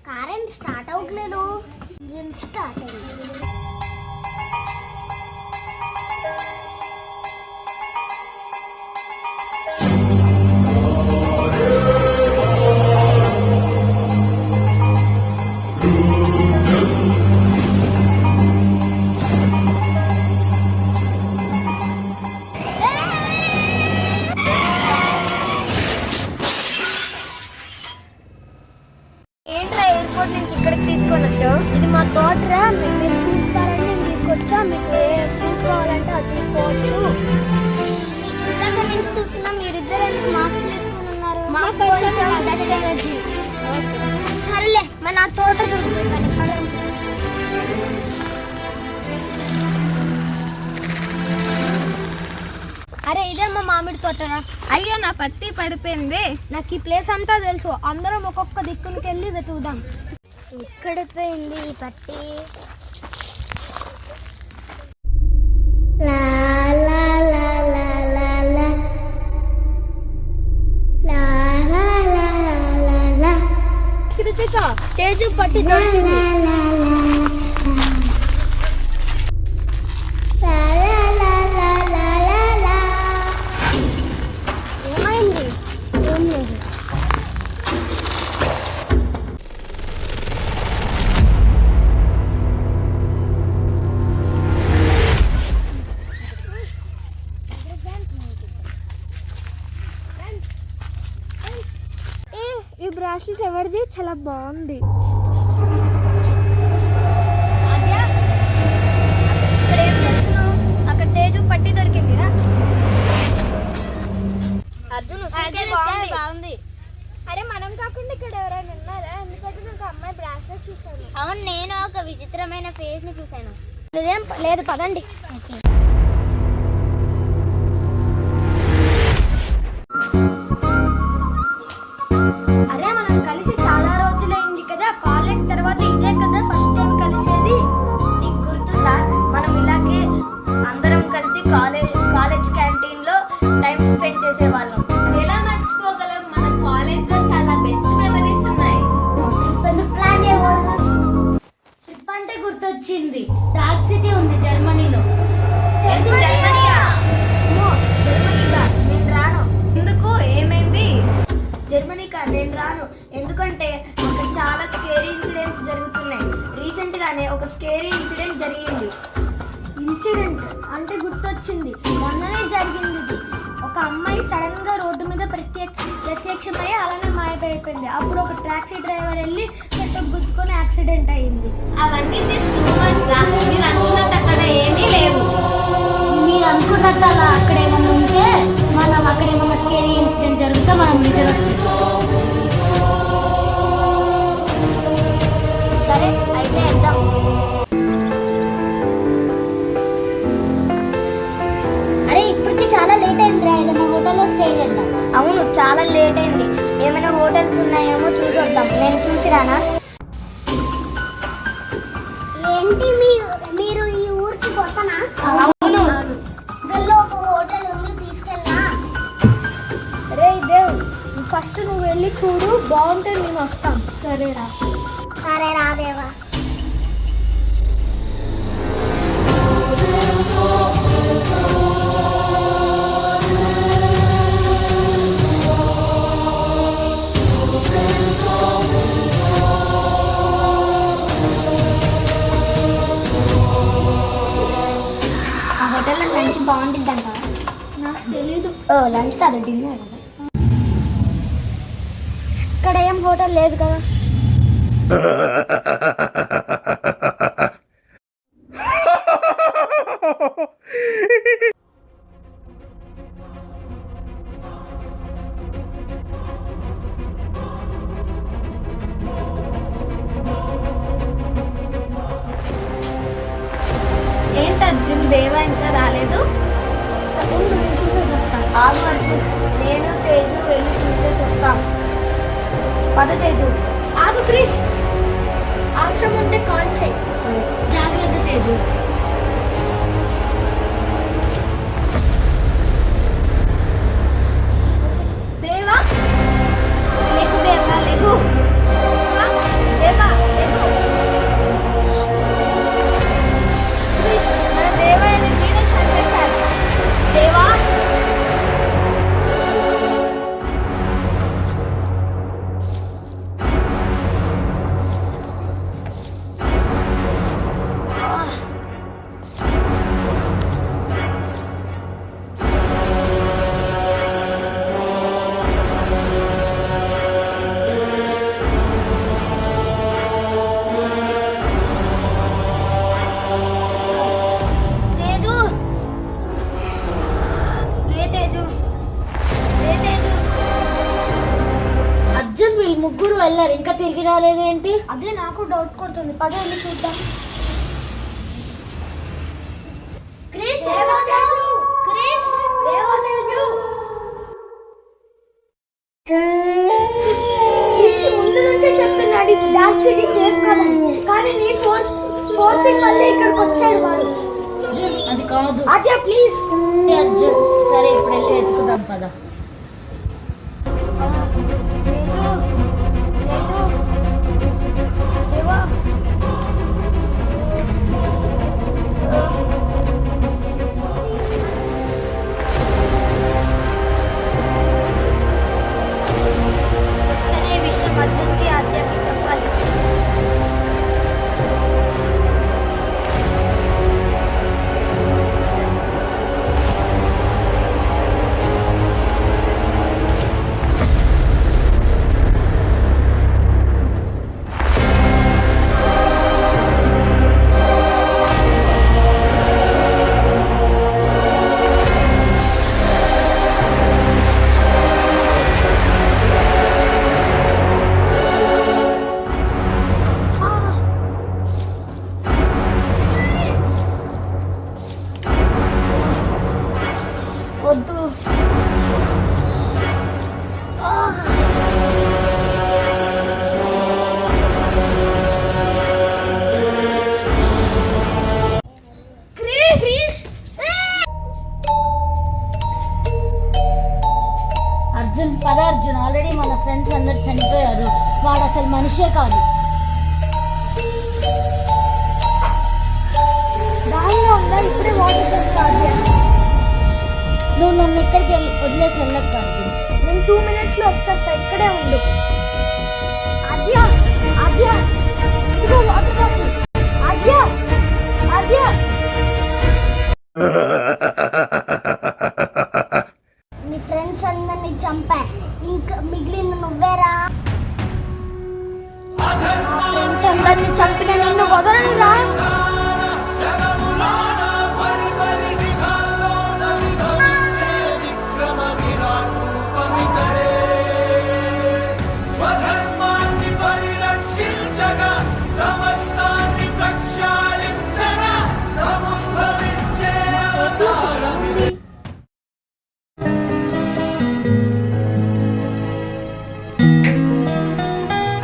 Current start అవ్వట్లేదు. Start అయ్యింది. Airport నుంచి ఇక్కడికి తీసుకొని వచ్చావు? ఇది మా తోటరా, మీరు చూస్తారని నేను తీసుకొచ్చా. మీకు ఏ ఫ్రూట్ కావాలంటే అది తీసుకోవచ్చు. ఇందాక నుంచి చూస్తున్నా మీరిద్దరు ఎందుకు మాస్క్ తీసుకుని ఉన్నారు? మాకు కొంచెం డస్ట్ ఎలర్జీ. సరేలే, మన నా తోట చూద్దాం. అరే ఇదే మా మామిడి తోటరా. అయ్యో నా పట్టి పడిపోయింది. నాకు ఈ ప్లేస్ అంతా తెలుసు. అందరం ఒక్కొక్క దిక్కునికి వెళ్ళి వెతుకుదాం. ఇక్కడ పోయింది ఈ పట్టి. కృతిక, తేజు పట్టి దొరికింది. ఏమైంది? ఏం లేదు. ఈ బ్రాస్లెట్ ఎవరిది? చాలా బాగుంది. ఇక్కడ ఏం చేస్తున్నావు? అక్కడ తేజు పట్టి దొరికిందిరా. అర్జున్ బాగుంది. అరే మనం కాకుండా ఇక్కడ ఎవరైనా ఉన్నారా? ఎందుకంటే నాకు అమ్మాయి బ్రాస్లెట్ చూసాను. అవును, నేను ఒక విచిత్రమైన ఫేస్ ని చూసాను. లేదు పదండి. అరే మనం కలిసి చాలా రోజులైంది కదా. కాలేజ్ తర్వాత ఇదే కదా ఫస్ట్ టైం కలిసేది. నీకు గుర్తుందా? మనం ఇలాగే అందరం కలిసి కాలేజ్ క్యాంటీన్ లో టైం స్పెండ్ చేసేవాళ్ళం. ఎలా మర్చిపోగలం? మన కాలేజ్ లో చాలా బెస్ట్ మెమరీస్ ఉన్నాయి. ఎందుకు ప్లాన్ చేయకూడదు? ట్రిప్ అంటే గుర్తొచ్చింది. డార్క్ సిటీ ఉంది జర్మనీలో. జర్మనీయా? జర్మనీకా నేను రాను. ఎందుకు? ఏమైంది? జర్మనీకా నేను రాను. ఎందుకంటే అక్కడ చాలా స్కేరీ ఇన్సిడెంట్స్ జరుగుతున్నాయి. రీసెంట్ గానే ఒక స్కేరీ ఇన్సిడెంట్ జరిగింది. ఇన్సిడెంట్ అంటే గుర్తొచ్చింది. మొన్ననే జరిగింది ఇది. ఒక అమ్మాయి సడన్ గా రోడ్డు మీద ప్రత్యక్షమై అలానే మాయమైపోయింది. అప్పుడు ఒక టాక్సీ డ్రైవర్ వెళ్ళి చెట్టుకు గుద్దుకొని యాక్సిడెంట్ అయింది. అవన్నీ జస్ట్ రూమర్స్ రా. మీరు అనుకున్నట్టు అక్కడ ఏమీ లేవు. మీరు అనుకున్నట్టు అలా అక్కడ ఏమన్నా ఉంటే మనం అక్కడ ఏమన్నా స్కేరీ ఇన్సిడెంట్ జరిగితే మనం రిటర్న్ వచ్చేస్తాం. సరే అయితే వెళ్దాం. అరే ఇప్పటికి చాలా లేట్ అయిందిరా. ఏదైనా హోటల్లో స్టే చేద్దాం. అవును, చాలా లేట్ అయింది. ఏమైనా హోటల్స్ ఉన్నాయేమో చూసొద్దాం. నేను చూసి రానా? ఏంటి మీరు ఈ ఊరికి పోతానా? అవును. దగ్గరలో ఒక హోటల్ ఉంది, తీసుకెళ్ళా. రే దేవ్, ఫస్ట్ నువ్వు వెళ్ళి చూడు, బాగుంటే మేము వస్తాం. సరేరా. సరే రా దేవా. ఆ హోటల్లో లంచ్ బాగుంటుందంట. నాకు తెలీదు. లంచ్ కాదు, డిన్నర్. ఇక్కడ ఏం హోటల్ లేదు కదా. ఏంటి అర్జున్, దేవా ఇంకా రాలేదు? చూసేసి వస్తాను. ఆగు అర్జున్. నేను తేజు వెళ్ళి చూసేసి వస్తాం. పద తేజు. ఆగు క్రిష్, అవసరం ఉంటే కాల్ చేయి. సరే. జాగ్రత్త తేజు. దేవా లేకు, దేవా లేకు, దేవా లేకు. క్రిష్, మన దేవాన్ని మీరే చంపేశారు. దేవా తేజు, లే తేజు, లే తేజు. అర్జున్ వీళ్ళు ముగ్గురు వెళ్ళారు, ఇంకా తిరిగి రాలేదేంటి? అదే నాకు డౌట్ కొడుతుంది. పద వెళ్ళి చూద్దాం. క్రిష్, క్రిష్, క్రిష్ ముందు నుంచే చెప్తున్నాడు డార్క్ సిటీ సేఫ్ కాదని, కానీ నీ ఫోర్సింగ్ వల్ల ఇక్కడికి వచ్చాడు వాడు. అర్జున్ అది కాదు. అదే ప్లీజ్. అర్జున్ సరే ఇప్పుడు వెళ్ళి వెతుకుదాం పద. అనే విషయం అర్జున్కి ఆద్యకి చెప్పాలి. వద్దు. అర్జున్ పద అర్జున్, ఆల్రెడీ మన ఫ్రెండ్స్ అందరు చనిపోయారు, వాడు అసలు మనిషే కాదు. దానిలో ఉన్నారు, ఇప్పుడే వాటర్ తెస్తాడు. నువ్వు నన్ను ఎక్కడికి వదిలేసి వెళ్ళక్క అర్జున్. నేను 2 minutesలో వచ్చేస్తా, ఇక్కడే ఉండు. ఆద్య, ఆద్య, ఇదిగో వాటర్ బాటిల్. ఆద్య, ఆద్య. నీ ఫ్రెండ్స్ అందరినీ చంపా, ఇంకా మిగిలిన నువ్వేరా. ఫ్రెండ్స్ అందరినీ చంపిన నిన్ను వదలని రా.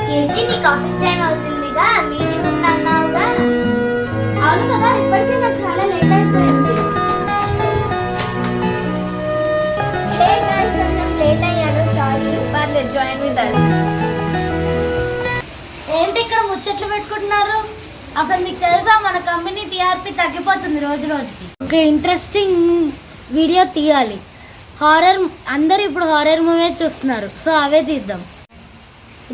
కేసీ, నీకు ఆఫీస్ టైం అవుతుందిగా, మీటింగ్ ఉందన్నావుగా. అవును కదా, ఇప్పటికే నాకు చాలా లేట్ అయిపోయింది. హే గైస్, కొంచెం లేట్ అయ్యాను, సారీ. పర్లేదు, జాయిన్ విత్ us. ఏంటి ఇక్కడ ముచ్చట్లు పెట్టుకుంటున్నారు? అసలు మీకు తెలుసా మన కంపెనీ టీఆర్పీ తగ్గిపోతుంది రోజు రోజుకి. ఒక ఇంట్రెస్టింగ్ వీడియో తీయాలి. హారర్, అందరు ఇప్పుడు హారర్ మూవీ చూస్తున్నారు, సో అవే తీద్దాం.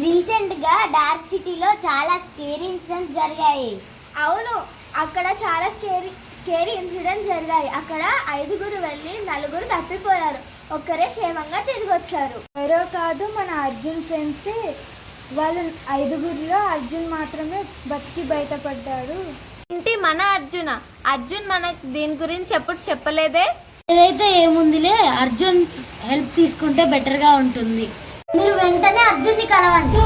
రీసెంట్గా డార్క్ సిటీలో చాలా స్కేరీ ఇన్సిడెంట్స్ జరిగాయి. అవును, అక్కడ చాలా స్కేరీ ఇన్సిడెంట్స్ జరిగాయి. అక్కడ 5 వెళ్ళి 4 తప్పిపోయారు, ఒక్కరే క్షేమంగా తిరిగి వచ్చారు. ఎవరో కాదు, మన అర్జున్ ఫ్రెండ్సే. వాళ్ళు 5లో అర్జున్ మాత్రమే బతికి బయటపడ్డాడు. ఏంటి మన అర్జున్ మనకు దీని గురించి ఎప్పుడు చెప్పలేదే? ఏదైతే ఏముందిలే, అర్జున్ హెల్ప్ తీసుకుంటే బెటర్గా ఉంటుంది. మీరు వెంటనే అర్జున్ని కలవండి.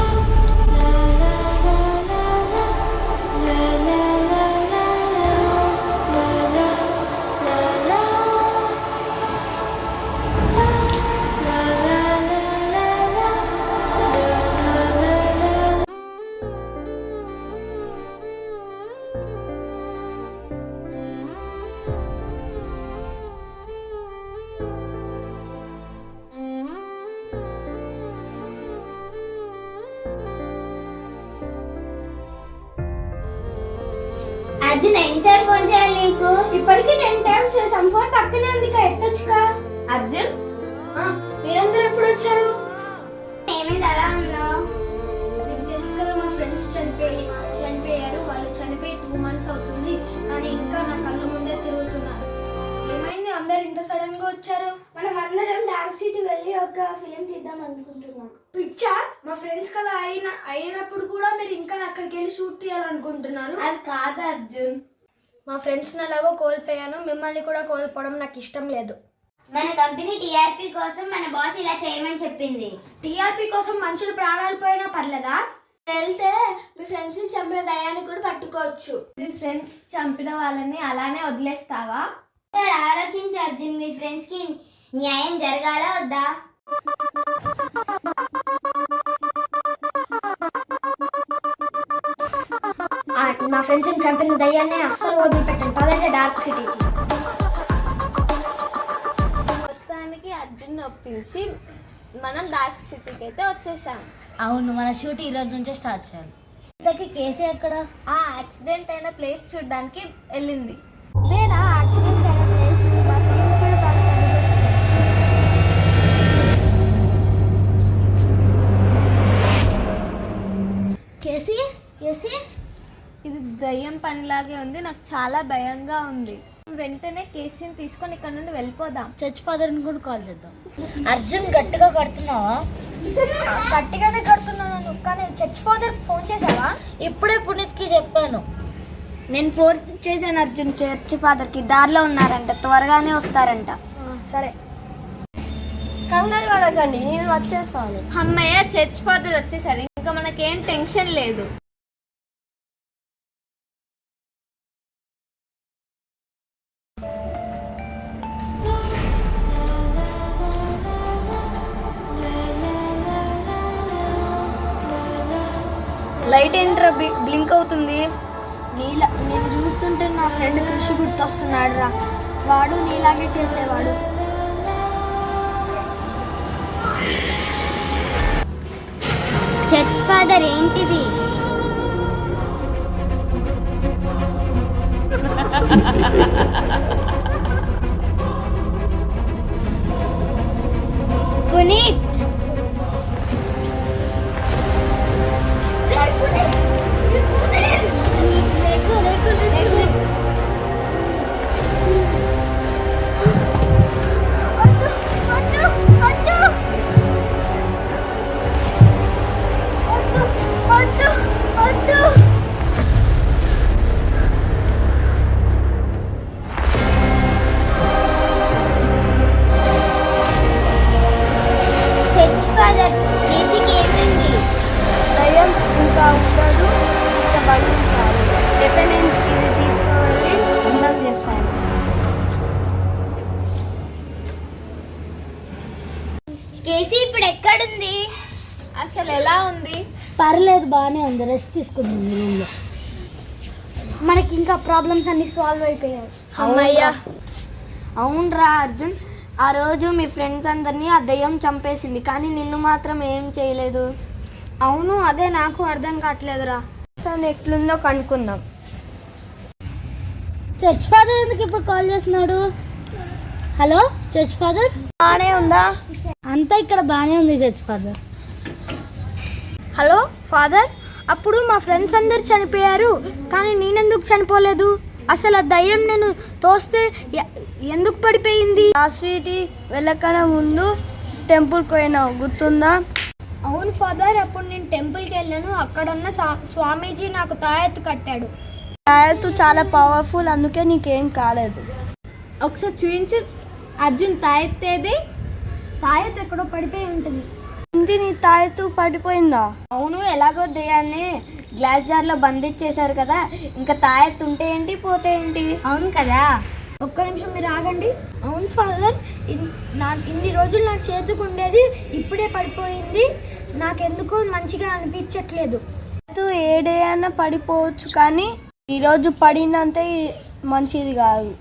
అర్జున్ ఎన్నిసార్లు ఫోన్ చేయాలి నీకు? ఇప్పటికీ 10 టైమ్స్ చేసాం. ఫోన్ పక్కనే ఉంది, ఎత్తొచ్చుగా. అర్జున్ మీరందరూ ఎప్పుడు వచ్చారు? ఏమైంది అలా ఉన్నావు? మీకు తెలుసు కదా, మా ఫ్రెండ్స్ చనిపోయారు. వాళ్ళు చనిపోయి 2 months అవుతుంది, కానీ ఇంకా నా కళ్ళ ముందే తిరుగుతున్నారు. ఏమైంది అందరు ఇంత సడన్ గా వచ్చారు? మనం అందరం డార్క్ సిటీ వెళ్ళి ఒక ఫిలిం తీద్దాం అనుకుంటున్నాం. పిచ్చా? మా ఫ్రెండ్స్ కదా అయినప్పుడు కూడా మీరు ఇంకా అక్కడికి వెళ్ళి షూట్ తీయాలనుకుంటున్నారు? అది కాదు అర్జున్. మా ఫ్రెండ్స్ని ఎలాగో కోల్పోయాను, మిమ్మల్ని కూడా కోల్పోవడం నాకు ఇష్టం లేదు. మన కంపెనీ టీఆర్పీ కోసం మన బాస్ ఇలా చేయమని చెప్పింది. టీఆర్పీ కోసం మనుషులు ప్రాణాలు పోయినా పర్లేదా? వెళ్తే మీ ఫ్రెండ్స్ ని చంపిన దయాన్ని కూడా పట్టుకోవచ్చు. మీ ఫ్రెండ్స్ చంపిన వాళ్ళని అలానే వదిలేస్తావా? సార్ ఆలోచించు అర్జున్, మీ ఫ్రెండ్స్ కి న్యాయం జరగాలా వద్దా? మా ఫ్రెండ్స్ని చంపిన దయ్యాన్ని అస్సలు వదిలిపెట్టాను. పదండి డార్క్ సిటీకి. మొత్తానికి అర్జున్ ఒప్పించి మనం డార్క్ సిటీకి అయితే వచ్చేసాం. అవును, మన షూట్ ఈ రోజు నుంచే స్టార్ట్ చేయాలి. ఇంతకీ కేసీ ఎక్కడ? ఆ యాక్సిడెంట్ అయిన ప్లేస్ చూడడానికి వెళ్ళింది. అదేనా యాక్సిడెంట్ అయిన ప్లేస్? మా ఫిలిం కూడా బాగా పనికొస్తుంది. కేసీ కేసీ ఇది దయ్యం పనిలాగే ఉంది, నాకు చాలా భయంగా ఉంది. వెంటనే కేసీని తీసుకొని ఇక్కడ నుండి వెళ్ళిపోదాం. చర్చ్ ఫాదర్ని కూడా కాల్ చేద్దాం. అర్జున్ గట్టిగా కడుతున్నావా? గట్టిగానే కడుతున్నాను, కానీ చర్చ్ ఫాదర్ ఫోన్ చేసావా? ఇప్పుడే పునీత్కి చెప్పాను. నేను ఫోన్ చేశాను అర్జున్, చర్చ్ ఫాదర్ కి దారిలో ఉన్నారంట, త్వరగానే వస్తారంట. సరే, కంగారు పడకండి, నేను వచ్చేస్తాను. అమ్మయ్య, చర్చ్ ఫాదర్ వచ్చేసరి ఇంకా మనకేం టెన్షన్ లేదు. లైట్ ఏంట్రా బ్లింక్ అవుతుంది? నేను చూస్తుంటే నా ఫ్రెండ్ కృషి గుర్తొస్తున్నాడు రా. వాడు నీలాగే చేసేవాడు. చర్చ్ ఫాదర్ ఏంటిది? పునీత్, చర్చ్ ఫాదర్ కేసీకి ఏమైంది? దయ్యం ఇంకా ఉండదు, ఇంకా బంధించాలి. ఎప్పుడు నేను ఇది తీసుకువెళ్ళి అందం చేస్తాను. కేసీ ఇప్పుడు ఎక్కడుంది? అసలు ఎలా ఉంది? పర్లేదు, బాగానే ఉంది. రెస్ట్ తీసుకుందాం రూమ్లో. మనకి ఇంకా ప్రాబ్లమ్స్ అన్ని సాల్వ్ అయిపోయాయి. అమ్మయ్య. అవునరా అర్జున్, ఆ రోజు మీ ఫ్రెండ్స్ అందరినీ ఆ దయ్యం చంపేసింది, కానీ నిన్ను మాత్రం ఏం చేయలేదు. అవును, అదే నాకు అర్థం కావట్లేదురా. అసలు ఎట్లుందో కనుక్కుందాం. చర్చ్ ఫాదర్ ఎందుకు ఇప్పుడు కాల్ చేస్తున్నాడు? హలో చర్చ్ ఫాదర్, బాగానే ఉందా? అంతా ఇక్కడ బాగానే ఉంది చర్చ్ ఫాదర్. హలో ఫాదర్, అప్పుడు మా ఫ్రెండ్స్ అందరు చనిపోయారు, కానీ నేనెందుకు చనిపోలేదు? అసలు ఆ దయ్యం నేను తోస్తే ఎందుకు పడిపోయింది? ఆ స్ట్రీట్ వెళ్ళకనే ముందు టెంపుల్కి పోయినావు, గుర్తుందా? అవును ఫాదర్, అప్పుడు నేను టెంపుల్కి వెళ్ళాను. అక్కడున్న స్వామీజీ నాకు తాయెత్తు కట్టాడు. తాయెత్తు చాలా పవర్ఫుల్, అందుకే నీకేం కాలేదు. ఒకసారి చూపించు అర్జున్, తాయెత్తేది? తాయెత్తు ఎక్కడో పడిపోయి ఉంటుంది. ఇంటి నీ తాయెత్తు పడిపోయిందా? అవును, ఎలాగో దయ్యాన్ని గ్లాస్ జార్లో బంధించేశారు కదా, ఇంకా తాయెత్తు ఉంటే ఏంటి పోతే ఏంటి? అవును కదా. ఒక్క నిమిషం మీరు ఆగండి. అవును ఫాదర్, ఇన్ని రోజులు నా చేతికి ఉండేది ఇప్పుడే పడిపోయింది. నాకెందుకు మంచిగా అనిపించట్లేదు. ఏ డే అయినా పడిపోవచ్చు, కానీ ఈరోజు పడిందంటే మంచిది కాదు.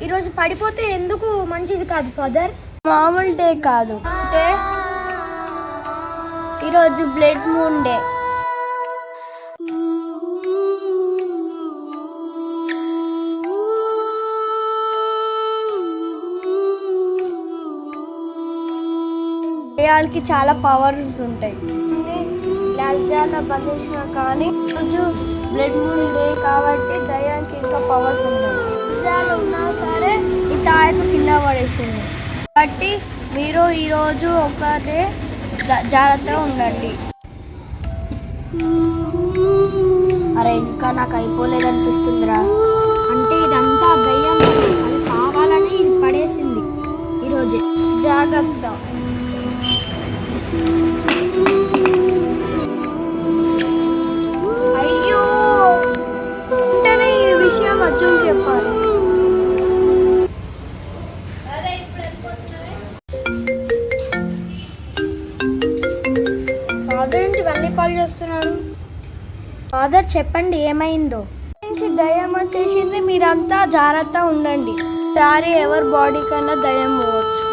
ఈరోజు పడిపోతే ఎందుకు మంచిది కాదు ఫాదర్? మామూలు డే కాదు, అంటే ఈరోజు బ్లడ్ మూన్ డే. దయ్యాలకి చాలా పవర్స్ ఉంటాయి. లాల్జాలో బంధించిన కానీ రోజు బ్లడ్ మూన్ డే కాబట్టి దయ్యానికి ఇంకా పవర్స్ ఉన్నాయి. దయ్యాలు ఉన్నా సరే ఈ తాయత కింద పడేసింది కాబట్టి మీరు ఈరోజు ఒకటే జాగ్రత్తగా ఉండండి. అరే ఇంకా నాకు అయిపోలేదు అనిపిస్తుందిరా. అంటే ఇదంతా దయ్యం అది కావాలని ఇది పడేసింది ఈరోజే. జాగ్రత్త. అయ్యో వెంటనే ఈ విషయం అర్జున్ చెప్పాలి. ఫాదర్ ఏంటి మళ్ళీ కాల్ చేస్తున్నాడు? ఫాదర్ చెప్పండి ఏమైందో. నుంచి దయ్యం వచ్చేసింది, మీరంతా జాగ్రత్త ఉండండి. సారీ ఎవరి బాడీ కన్నా దయ్యం పోవచ్చు.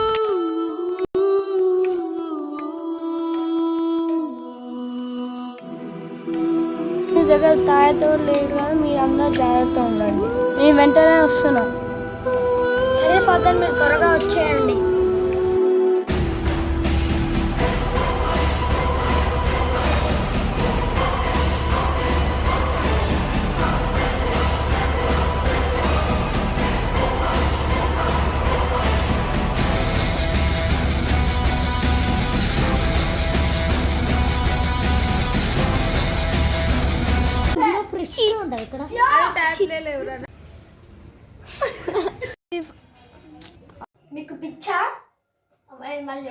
మీ దగ్గర తాయతో లేదు కదా, మీరందరూ జాగ్రత్త ఉండండి. నేను వెంటనే వస్తున్నా. సరే ఫాదర్ మీరు త్వరగా వచ్చేయండి. ఫ్రెష్గా ఉంటుంది ఇక్కడ. మీకు పిచ్చా? మళ్ళీ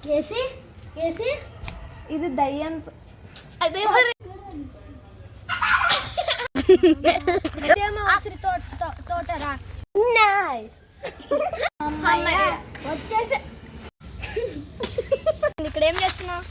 కేసి కేసి ఇది దయ్యం తోటరా వచ్చేసి ఇక్కడ ఏం చేస్తున్నావు?